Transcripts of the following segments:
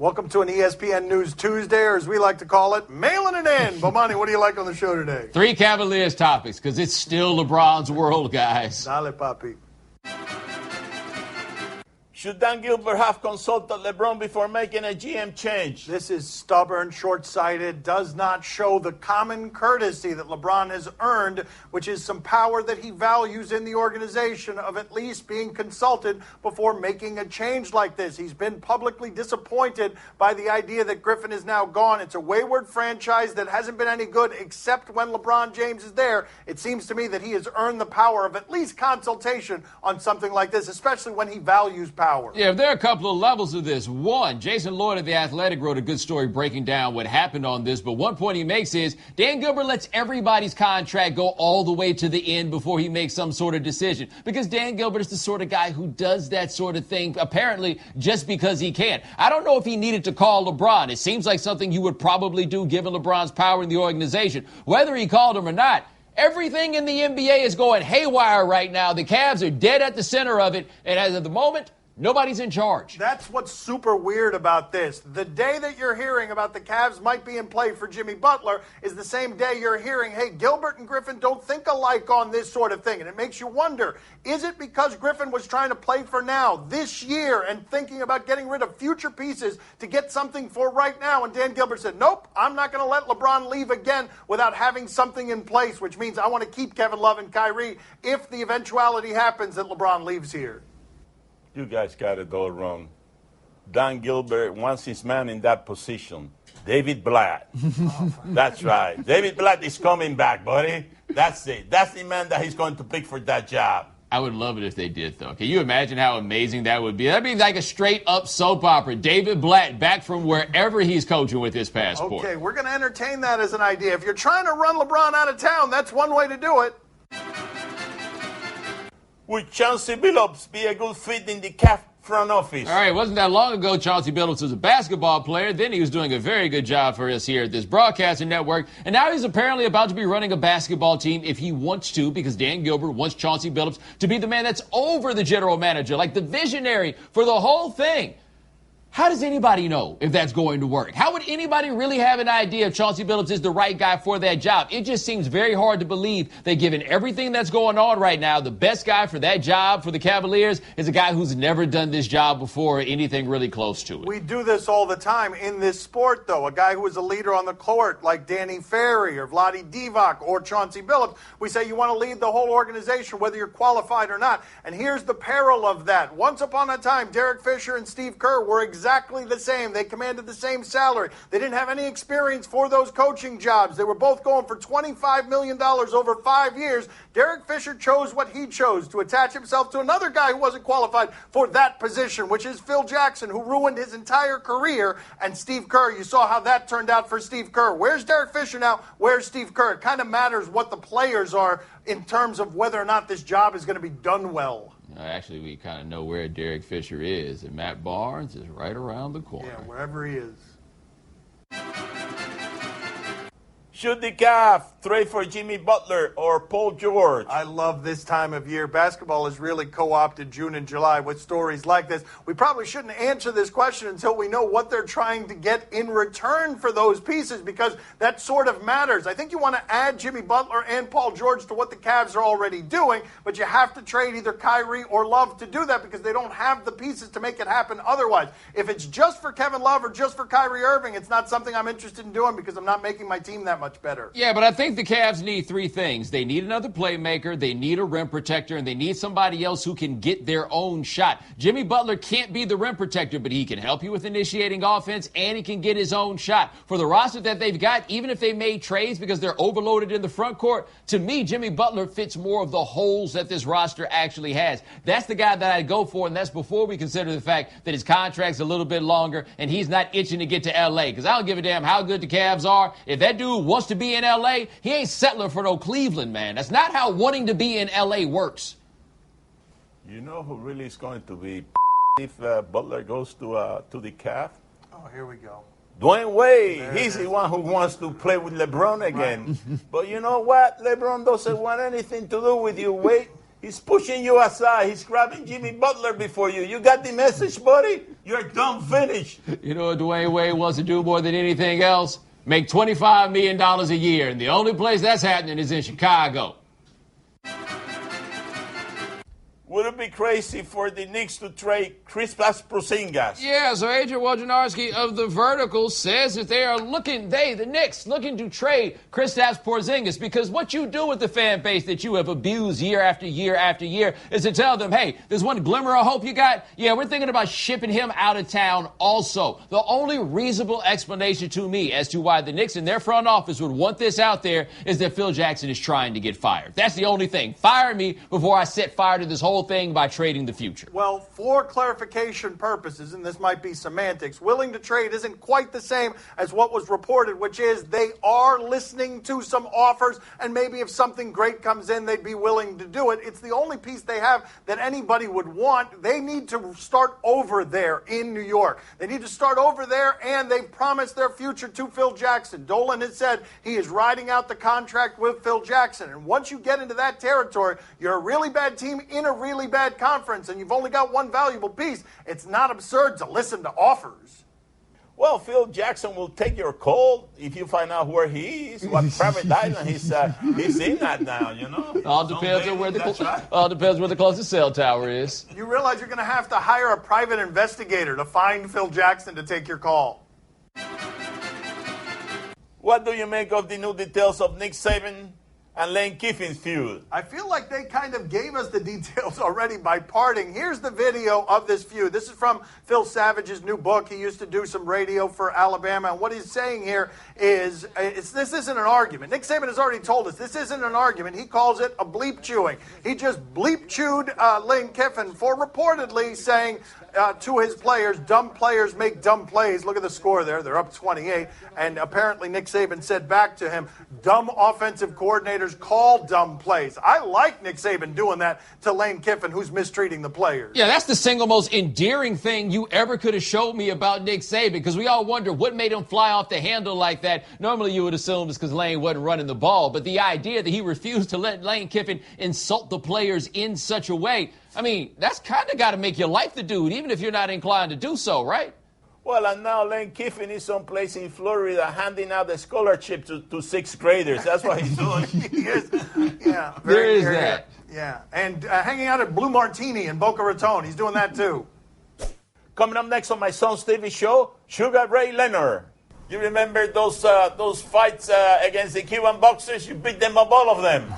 Welcome to an ESPN News Tuesday, or as we like to call it, mailing it in. Bomani, what do you like on the show today? 3 Cavaliers topics, because it's still LeBron's world, guys. Dale, papi. Should Dan Gilbert have consulted LeBron before making a GM change? This is stubborn, short-sighted, does not show the common courtesy that LeBron has earned, which is some power that he values in the organization of at least being consulted before making a change like this. He's been publicly disappointed by the idea that Griffin is now gone. It's a wayward franchise that hasn't been any good except when LeBron James is there. It seems to me that he has earned the power of at least consultation on something like this, especially when he values power. Yeah, there are a couple of levels of this. One, Jason Lloyd of The Athletic wrote a good story breaking down what happened on this, but one point he makes is Dan Gilbert lets everybody's contract go all the way to the end before he makes some sort of decision, because Dan Gilbert is the sort of guy who does that sort of thing, apparently, just because he can. I don't know if he needed to call LeBron. It seems like something you would probably do given LeBron's power in the organization. Whether he called him or not, everything in the NBA is going haywire right now. The Cavs are dead at the center of it, and as of the moment, nobody's in charge. That's what's super weird about this. The day that you're hearing about the Cavs might be in play for Jimmy Butler is the same day you're hearing, hey, Gilbert and Griffin don't think alike on this sort of thing. And it makes you wonder, is it because Griffin was trying to play for now, this year, and thinking about getting rid of future pieces to get something for right now? And Dan Gilbert said, nope, I'm not going to let LeBron leave again without having something in place, which means I want to keep Kevin Love and Kyrie if the eventuality happens that LeBron leaves here. You guys got it all wrong. Dan Gilbert wants his man in that position. David Blatt. That's right. David Blatt is coming back, buddy. That's it. That's the man that he's going to pick for that job. I would love it if they did, though. Can you imagine how amazing that would be? That'd be like a straight-up soap opera. David Blatt back from wherever he's coaching with his passport. Okay, we're going to entertain that as an idea. If you're trying to run LeBron out of town, that's one way to do it. Would Chauncey Billups be a good fit in the Cavs front office? All right, it wasn't that long ago Chauncey Billups was a basketball player. Then he was doing a very good job for us here at this broadcasting network. And now he's apparently about to be running a basketball team if he wants to, because Dan Gilbert wants Chauncey Billups to be the man that's over the general manager, like the visionary for the whole thing. How does anybody know if that's going to work? How would anybody really have an idea if Chauncey Billups is the right guy for that job? It just seems very hard to believe that given everything that's going on right now, the best guy for that job for the Cavaliers is a guy who's never done this job before or anything really close to it. We do this all the time in this sport, though. A guy who is a leader on the court like Danny Ferry or Vlade Divac or Chauncey Billups, we say you want to lead the whole organization whether you're qualified or not. And here's the peril of that. Once upon a time, Derek Fisher and Steve Kerr were exactly the same. They commanded the same salary. They didn't have any experience for those coaching jobs. They were both going for $25 million over 5 years. Derek Fisher chose what he chose, to attach himself to another guy who wasn't qualified for that position, which is Phil Jackson, who ruined his entire career. And Steve Kerr, you saw how that turned out for Steve Kerr. Where's Derek Fisher now? Where's Steve Kerr? It kind of matters what the players are in terms of whether or not this job is going to be done well. Actually, we kind of know where Derek Fisher is, and Matt Barnes is right around the corner. Yeah, wherever he is. Should the Cavs trade for Jimmy Butler or Paul George? I love this time of year. Basketball has really co-opted June and July with stories like this. We probably shouldn't answer this question until we know what they're trying to get in return for those pieces, because that sort of matters. I think you want to add Jimmy Butler and Paul George to what the Cavs are already doing, but you have to trade either Kyrie or Love to do that because they don't have the pieces to make it happen otherwise. If it's just for Kevin Love or just for Kyrie Irving, it's not something I'm interested in doing because I'm not making my team that much better. Yeah, but I think the Cavs need 3 things. They need another playmaker, they need a rim protector, and they need somebody else who can get their own shot. Jimmy Butler can't be the rim protector, but he can help you with initiating offense, and he can get his own shot. For the roster that they've got, even if they made trades because they're overloaded in the front court, to me, Jimmy Butler fits more of the holes that this roster actually has. That's the guy that I'd go for, and that's before we consider the fact that his contract's a little bit longer and he's not itching to get to L.A., because I don't give a damn how good the Cavs are. If that dude wants to be in L.A., he ain't settling for no Cleveland, man. That's not how wanting to be in L.A. works. You know who really is going to be if Butler goes to the Cavs? Oh, here we go. Dwayne Wade. He's the one who wants to play with LeBron again. Right. But you know what? LeBron doesn't want anything to do with you, Wade. He's pushing you aside. He's grabbing Jimmy Butler before you. You got the message, buddy? You're done finished. You know what Dwayne Wade wants to do more than anything else? Make $25 million a year. And the only place that's happening is in Chicago. Would it be crazy for the Knicks to trade Kristaps Porzingis? Yeah, so Adrian Wojnarowski of The Vertical says that the Knicks, looking to trade Kristaps Porzingis, because what you do with the fan base that you have abused year after year after year is to tell them, hey, there's one glimmer of hope you got. Yeah, we're thinking about shipping him out of town also. The only reasonable explanation to me as to why the Knicks and their front office would want this out there is that Phil Jackson is trying to get fired. That's the only thing. Fire me before I set fire to this whole thing by trading the future. Well, for clarification purposes, and this might be semantics, willing to trade isn't quite the same as what was reported, which is they are listening to some offers, and maybe if something great comes in, they'd be willing to do it. It's the only piece they have that anybody would want. They need to start over there in New York. They need to start over there, and they've promised their future to Phil Jackson. Dolan has said he is riding out the contract with Phil Jackson, and once you get into that territory, you're a really bad team in a really bad conference, and you've only got one valuable piece. It's not absurd to listen to offers. Well, Phil Jackson will take your call if you find out where he is, what private island he's in at now, you know. All depends on where the closest cell tower is. You realize you're going to have to hire a private investigator to find Phil Jackson to take your call. What do you make of the new details of Nick Saban and Lane Kiffin's feud? I feel like they kind of gave us the details already by parting. Here's the video of this feud. This is from Phil Savage's new book. He used to do some radio for Alabama, and what he's saying here is this isn't an argument. Nick Saban has already told us this isn't an argument. He calls it a bleep chewing. He just bleep chewed Lane Kiffin for reportedly saying to his players, dumb players make dumb plays. Look at the score there. They're up 28. And apparently Nick Saban said back to him, dumb offensive coordinators call dumb plays. I like Nick Saban doing that to Lane Kiffin, who's mistreating the players. Yeah, that's the single most endearing thing you ever could have showed me about Nick Saban, because we all wonder what made him fly off the handle like that. Normally you would assume it's because Lane wasn't running the ball, but the idea that he refused to let Lane Kiffin insult the players in such a way, I mean, that's kind of got to make you like the dude, even if you're not inclined to do so, right? Well, and now Lane Kiffin is someplace in Florida handing out the scholarship to sixth graders. That's what he's doing. He is. Yeah, there is that. Yeah, and hanging out at Blue Martini in Boca Raton. He's doing that, too. Coming up next on my son Stevie's show, Sugar Ray Leonard. You remember those fights against the Cuban boxers? You beat them up, all of them.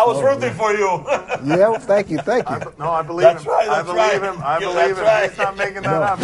I was rooting for you. Yeah, well, thank you. I believe him. I believe him. I believe him. He's not making that up.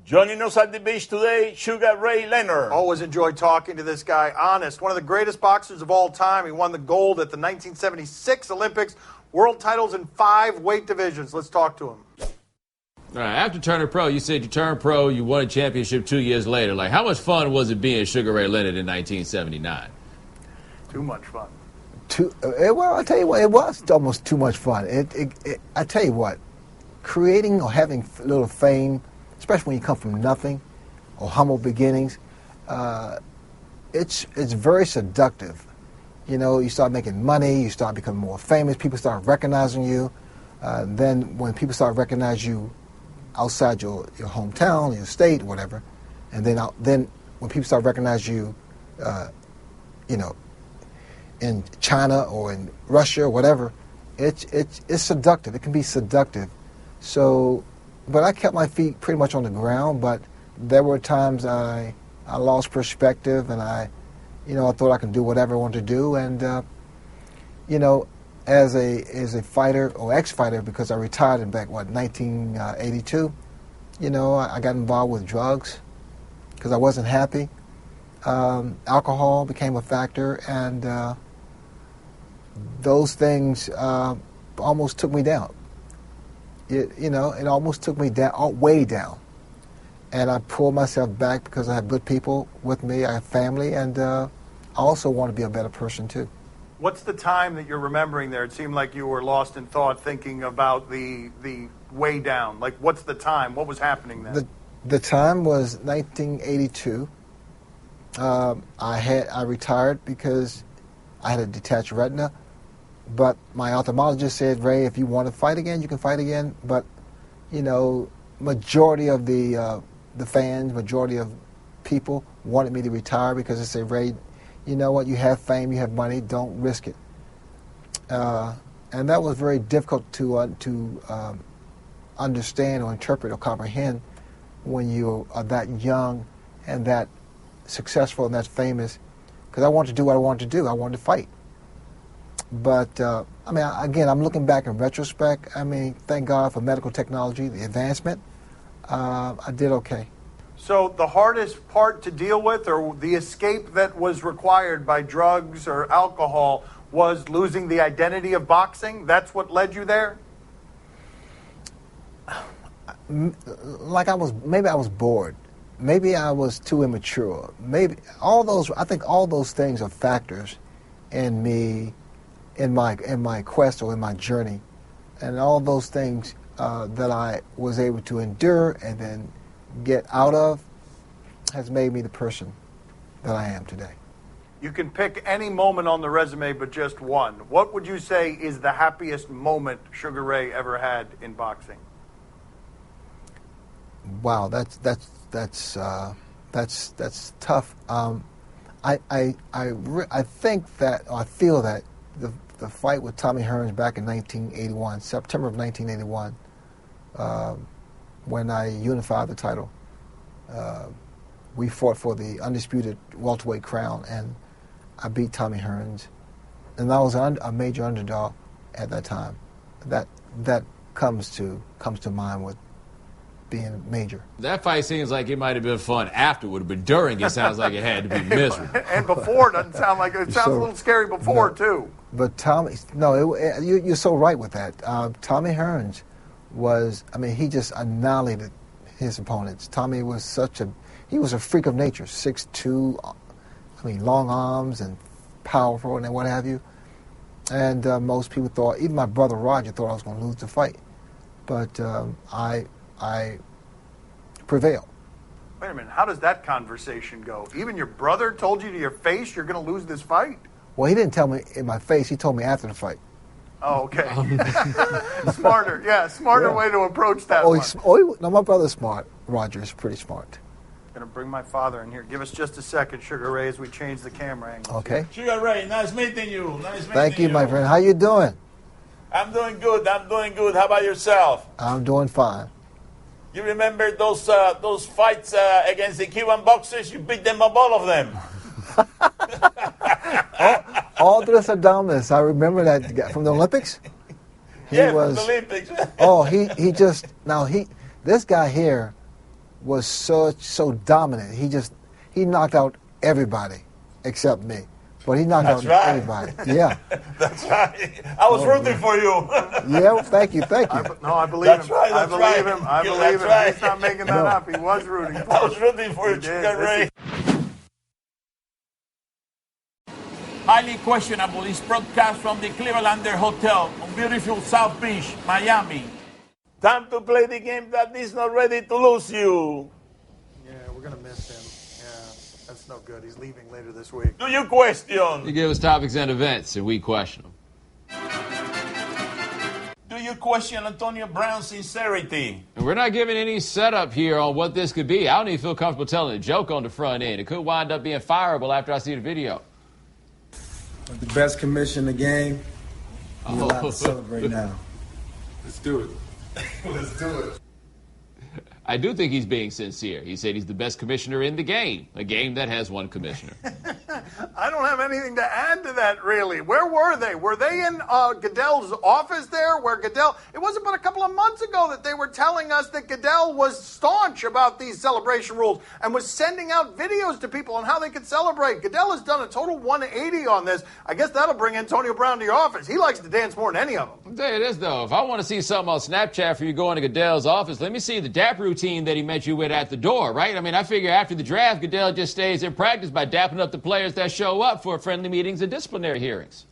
Joining us at the beach today, Sugar Ray Leonard. Always enjoyed talking to this guy. Honest. One of the greatest boxers of all time. He won the gold at the 1976 Olympics. World titles in 5 weight divisions. Let's talk to him. All right, after turning pro, you said you turned pro, you won a championship 2 years later. Like, how much fun was it being Sugar Ray Leonard in 1979? Too much fun. Well, I'll tell you what, it was almost too much fun. I tell you what, creating or having a little fame, especially when you come from nothing or humble beginnings, it's very seductive. You know, you start making money, you start becoming more famous, people start recognizing you. Then when people start recognizing you outside your hometown, your state, whatever, and then when people start recognizing you, you know, in China or in Russia or whatever, it's seductive. It can be seductive. So, but I kept my feet pretty much on the ground. But there were times I lost perspective, and I thought I could do whatever I wanted to do, and you know, as a fighter or ex-fighter, because I retired in 1982. You know, I got involved with drugs because I wasn't happy. Alcohol became a factor, and those things almost took me down. It almost took me down, way down. And I pulled myself back because I have good people with me, I have family, and I also want to be a better person too. What's the time that you're remembering there? It seemed like you were lost in thought thinking about the way down. Like, what's the time? What was happening then? The time was 1982. I retired because I had a detached retina. But my ophthalmologist said, Ray, if you want to fight again, you can fight again. But, you know, majority of the fans, majority of people wanted me to retire because they said, Ray, you know what, you have fame, you have money, don't risk it. And that was very difficult to understand or interpret or comprehend when you are that young and that successful and that famous, because I wanted to do what I wanted to do. I wanted to fight. But, I mean, again, I'm looking back in retrospect. I mean, thank God for medical technology, the advancement. I did okay. So the hardest part to deal with, or the escape that was required by drugs or alcohol, was losing the identity of boxing? That's what led you there? Like maybe I was bored. Maybe I was too immature. Maybe I think all those things are factors in me, in my quest or in my journey. And all those things that I was able to endure and then get out of has made me the person that I am today. You can pick any moment on the resume, but just one. What would you say is the happiest moment Sugar Ray ever had in boxing? Wow, that's tough. I think that, or I feel that the fight with Tommy Hearns back in 1981, September of 1981, when I unified the title, we fought for the undisputed welterweight crown, and I beat Tommy Hearns, and I was a major underdog at that time. That comes to mind with being major. That fight seems like it might have been fun afterward, but during it sounds like it had to be miserable. And before doesn't sound like it. Sounds a little scary before too. But Tommy, you're so right with that. Tommy Hearns was, I mean, he just annihilated his opponents. Tommy was he was a freak of nature, 6'2", I mean, long arms and powerful and what have you. And most people thought, even my brother Roger thought I was going to lose the fight. But I prevailed. Wait a minute, how does that conversation go? Even your brother told you to your face you're going to lose this fight? Well, he didn't tell me in my face. He told me after the fight. Oh, okay. Smarter way to approach that one. No, my brother's smart. Roger is pretty smart. I'm going to bring my father in here. Give us just a second, Sugar Ray, as we change the camera angle. Okay. Sugar Ray, nice meeting you. Thank you, my friend. How you doing? I'm doing good. How about yourself? I'm doing fine. You remember those fights against the Cuban boxers? You beat them up, all of them. Aldris Adames, I remember that guy from the Olympics. From the Olympics. This guy here was so dominant. He knocked out everybody except me. But he knocked out everybody. Yeah. That's right. I was rooting for you. Yeah, thank you. I believe him. I believe him. Right. He's not making that up. He was rooting for I was rooting for you, Sugar Ray. Highly questionable is broadcast from the Clevelander Hotel on beautiful South Beach, Miami. Time to play the game that is not ready to lose you. Yeah, we're going to miss him. Yeah, that's no good. He's leaving later this week. Do you question? You give us topics and events, and we question them. Do you question Antonio Brown's sincerity? And we're not giving any setup here on what this could be. I don't even feel comfortable telling a joke on the front end. It could wind up being fireable after I see the video. The best commission in the game. We're allowed to celebrate now. Let's do it. Let's do it. I do think he's being sincere. He said he's the best commissioner in the game, a game that has one commissioner. I don't have anything to add to that, really. Where were they? Were they in Goodell's office there? It wasn't but a couple of months ago that they were telling us that Goodell was staunch about these celebration rules and was sending out videos to people on how they could celebrate. Goodell has done a total 180 on this. I guess that'll bring Antonio Brown to your office. He likes to dance more than any of them. I'll tell you this, though. If I want to see something on Snapchat for you going to Goodell's office, let me see the dap routine that he met you with at the door, right? I mean, I figure after the draft, Goodell just stays in practice by dapping up the players that show up for friendly meetings and disciplinary hearings.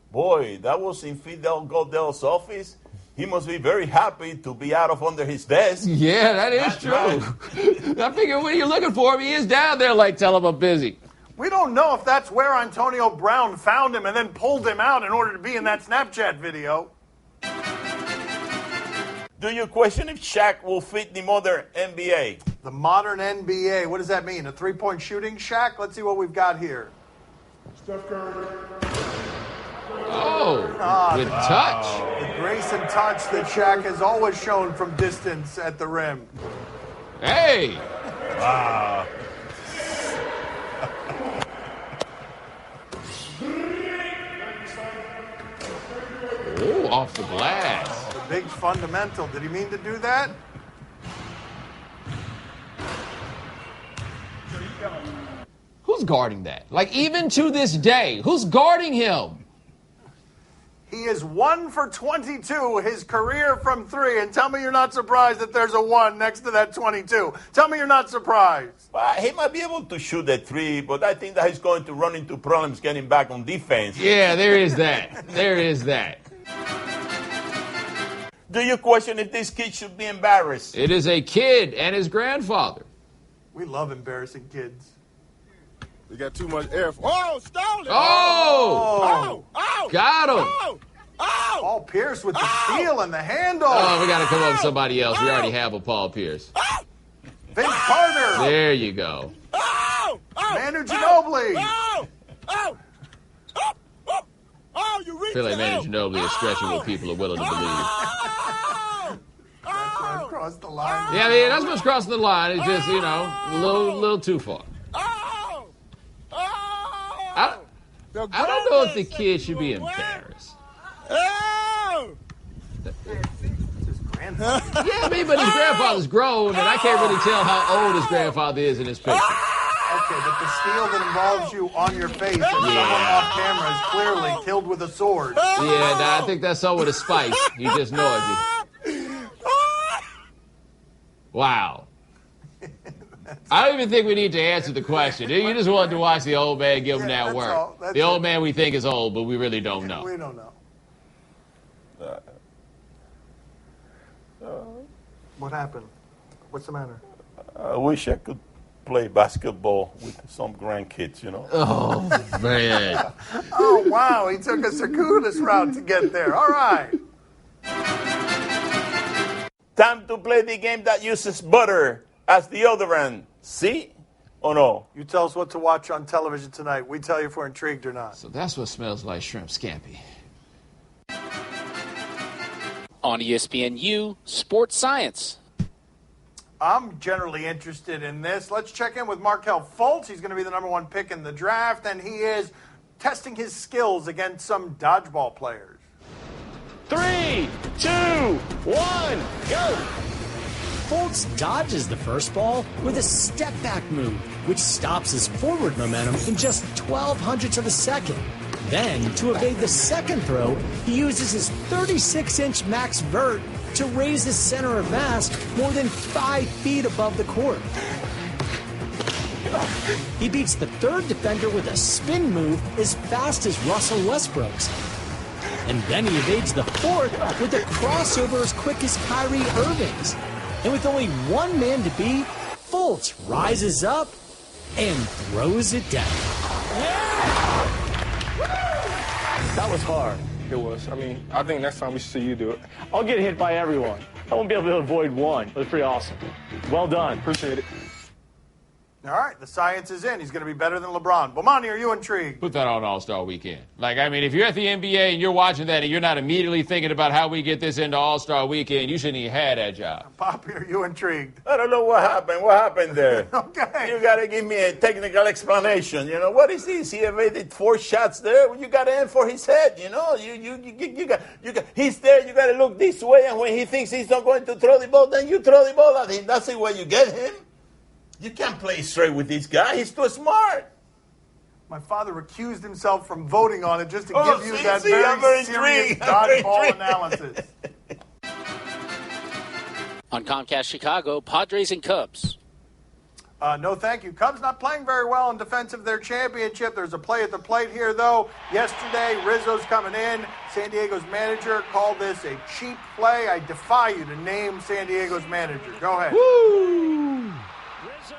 Boy, that was in Fidel Goodell's office. He must be very happy to be out of under his desk. Yeah, that is true. Right. I figure when you're looking for him, he is down there like, tell him I'm busy. We don't know if that's where Antonio Brown found him and then pulled him out in order to be in that Snapchat video. Do you question if Shaq will fit the modern NBA? The modern NBA, what does that mean? A three-point shooting Shaq? Let's see what we've got here. Steph Curry. Oh, good touch. The grace and touch that Shaq has always shown from distance at the rim. Hey. Wow. Oh, off the glass. The big fundamental. Did he mean to do that? Who's guarding that? Like, even to this day, who's guarding him? He is 1 for 22 his career from three. And tell me you're not surprised that there's a 1 next to that 22. Tell me you're not surprised. Well, he might be able to shoot that three, but I think that he's going to run into problems getting back on defense. Yeah, there is that. There is that. Do you question if this kid should be embarrassed? It is a kid and his grandfather. We love embarrassing kids. We got too much air. Oh, stole it! Oh! Oh! Got him. Oh! Oh! Paul Pierce with the steal and the handle. Oh, we got to come up with somebody else. We already have a Paul Pierce. Vince Carter. There you go. Oh! Oh! Manu Ginobili. Oh! Oh! Oh! Oh! Oh! You I reached feel like Manu out. Ginobili is stretching what people are willing to believe. Oh! Oh! Across the line. Yeah, I mean, that's what's crossing the line. It's just, you know, a little too far. Oh! Oh! I don't know if the kid should be embarrassed. Oh! His grandfather. Yeah, I mean, but his grandfather's grown, and I can't really tell how old his grandfather is in this picture. Okay, but the steal that involves you on your face and someone off camera is clearly killed with a sword. Yeah, nah, I think that's somewhat a spice. He just noisy. Wow. I don't even think we need to answer the question. You just wanted to watch the old man give him that that's work. all. That's The old it. man we think is old, but we really don't know. We don't know. What happened? What's the matter? I wish I could play basketball with some grandkids, you know. Oh, man. Oh, wow. He took a circuitous route to get there. All right. Time to play the game that uses butter as the deodorant. See or no? You tell us what to watch on television tonight. We tell you if we're intrigued or not. So that's what smells like shrimp scampi. On ESPNU, Sports Science. I'm generally interested in this. Let's check in with Markelle Fultz. He's going to be the #1 pick in the draft, and he is testing his skills against some dodgeball players. 3, 2, 1, go! Fultz dodges the first ball with a step-back move, which stops his forward momentum in just 0.12 of a second. Then, to evade the second throw, he uses his 36-inch max vert to raise his center of mass more than 5 feet above the court. He beats the third defender with a spin move as fast as Russell Westbrook's. And then he evades the fourth with a crossover as quick as Kyrie Irving's. And with only one man to beat, Fultz rises up and throws it down. That was hard. It was. I mean, I think next time we should see you do it. I'll get hit by everyone. I won't be able to avoid one. It was pretty awesome. Well done. Appreciate it. All right, the science is in. He's going to be better than LeBron. Bomani, are you intrigued? Put that on All-Star Weekend. Like, I mean, if you're at the NBA and you're watching that and you're not immediately thinking about how we get this into All-Star Weekend, you shouldn't even have that job. Papi, are you intrigued? I don't know what happened. What happened there? Okay. You got to give me a technical explanation. You know, what is this? He evaded 4 shots there. You got to aim for his head. You know, you got. He's there. You got to look this way, and when he thinks he's not going to throw the ball, then you throw the ball at him. That's the way you get him. You can't play straight with this guy. He's too smart. My father recused himself from voting on it just to give you that I'm very serious intrigued. I'm very dodgeball intrigued. analysis. On Comcast Chicago, Padres and Cubs. No, thank you. Cubs not playing very well in defense of their championship. There's a play at the plate here, though. Yesterday, Rizzo's coming in. San Diego's manager called this a cheap play. I defy you to name San Diego's manager. Go ahead. Woo!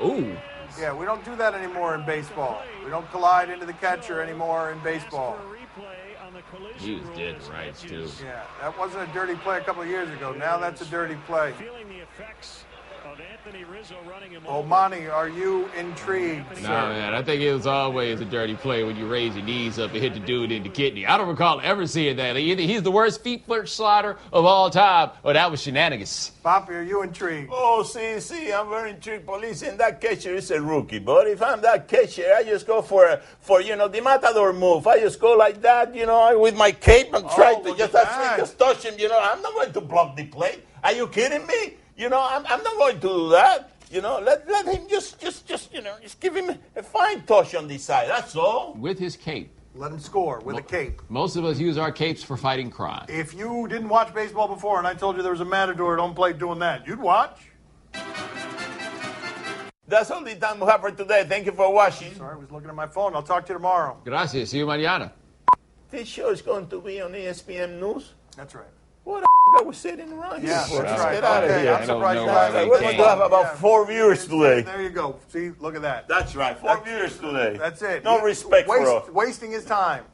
Ooh. Yeah, we don't do that anymore in baseball. We don't collide into the catcher anymore in baseball. He was dead to rights, too. Yeah, that wasn't a dirty play a couple of years ago. Now that's a dirty play. Bomani, are you intrigued, sir? No, man, I think it was always a dirty play when you raise your knees up and hit the dude in the kidney. I don't recall ever seeing that. Either he's the worst feet first slider of all time, or that was shenanigans. Papi, are you intrigued? Oh, see, I'm very intrigued. Police, and that catcher is a rookie. But if I'm that catcher, I just go for the matador move. I just go like that, with my cape and try to just touch him. I'm not going to block the play. Are you kidding me? I'm not going to do that. Let him just give him a fine touch on the side. That's all. With his cape. Let him score with a cape. Most of us use our capes for fighting crime. If you didn't watch baseball before and I told you there was a matador at home plate doing that, you'd watch. That's all the time we have for today. Thank you for watching. Sorry, I was looking at my phone. I'll talk to you tomorrow. Gracias. See you mañana. This show is going to be on ESPN News. That's right. What I was sitting around here for? That's right. Get out of here. I'm surprised We're going to have about 4 viewers today. There you go. See, look at that. That's right. 4 viewers today. That's it. No respect for us. Wasting his time.